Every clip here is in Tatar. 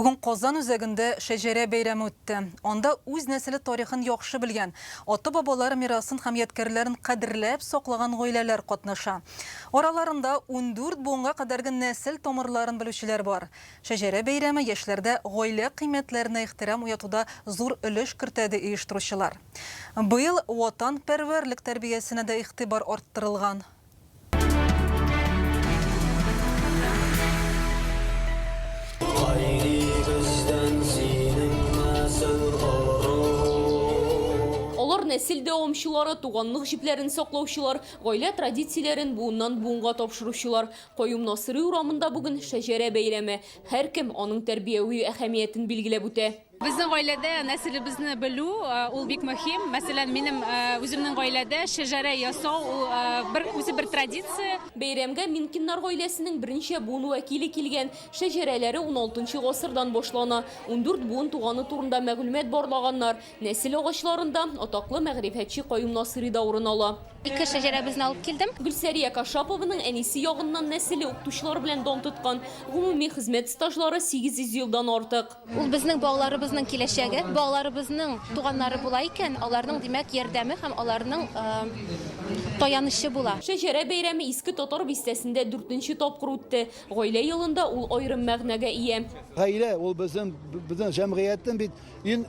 Бүгін Qozan үзәгендә шәҗәрә бәйрәме үтте. Онда үз нәселе тарихын яхшы белгән, аты бабалары мирасын һәм ядкәрләрен кадерләп саклаган гаиләләр катнаша. Араларында 14 буынга кадәрге нәсел тамырларын белүчеләр бар. Шәҗәрә бәйрәме яшьләрдә гаилә кыйммәтләренә ихтирам уятуда зур өлеш кертәде оештыручылар. Быел ватанпәрвәрлек тәрбиясенә дә игътибар арттырылган. Олар нәсел дәвамчылары, туганлык җипләрен саклаучылар, гаилә традицияләрен буыннан буынга тапшыручылар. Каюм Насырый урамында бүген шәҗәрә бәйрәме. Һәркем аның тәрбияви әһәмиятен билгеләп үтә. Безнең гаиләдә нәселебезне белү ул бик мөһим. Мәсәлән, минем үземнең гаиләдә шәҗәрә ясау бер традиция. Бәйрәмгә Минкиннар гаиләсенең беренче буын вәкиле килгән. Шәҗәрәләре 16 гасырдан башлана. 14 буын туганы турында мәгълүмат барлаганнар. Нәсел агачларында атаклы мәгърифәтче Каюм Насырый да урын ала. Ике шәҗәрәбезне алып килдем. Гөлсәрия Кашапованың әнисе ягыннан нәселе укытучылар белән дан тоткан. Гомуми хезмәт стажлары 800 елдан артык. Ул безнең балаларыбызның киләчәге, балаларыбызның туганнары була икән, аларның димәк ярдәме һәм аларның таянышы була. Шәҗәрә бәйрәме иске татар бистәсендә 4нче тапкыр үтте. Гаилә елында ул аерым мәгънәгә ия. Гаилә ул безнең җәмгыятьнең бит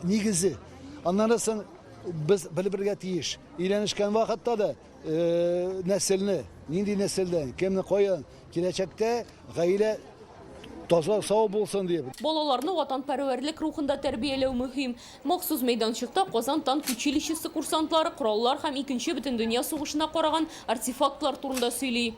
нигезе. Аннан соң biz bilibirga тиеш. Өйләнешкән вакытта да нәселне, нинди нәселдән, кемне каян киләчәктә гаилә таза сау булсын дип. Балаларны ватанпәрвәрлек рухында тәрбияләү мөһим. Махсус мәйданчыкта Казан танк училищесы курсантлары кораллар һәм 2нче Бөтендөнья сугышына караган артефактлар турында сөйли.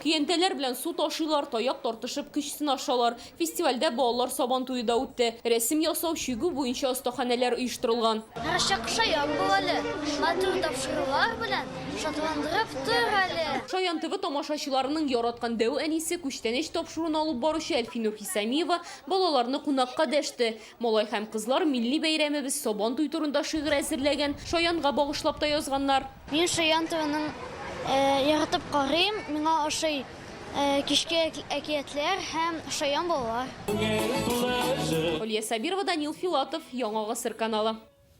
Киентәләр белән су ташыйлар, таяк тартышып көч сынашалар. Фестивальдә балалар сабан туе да үтте. Рәсем ясау, чигү буенча остаханәләр оештырылган. Шаян булалы, матур тапшырулар белән шатландырып тор әле. Шаян ТВ тамашачыларының яраткан дәү әнисе күчтәнәч тапшыруын алып баручы Әлфинур Хисамиева балаларны кунакка дәште. Малай һәм кызлар милли бәйрәмебез сабан туй турында шигырь әзерләгән, Шаянга багышлап та язганнар. Мин Шаян ТВның яратып карыйм, миңа ошый кичке әкиятләр һәм Шаян балалар. Алия Сабирова, Данил Филатов, Яңа Гасыр каналы.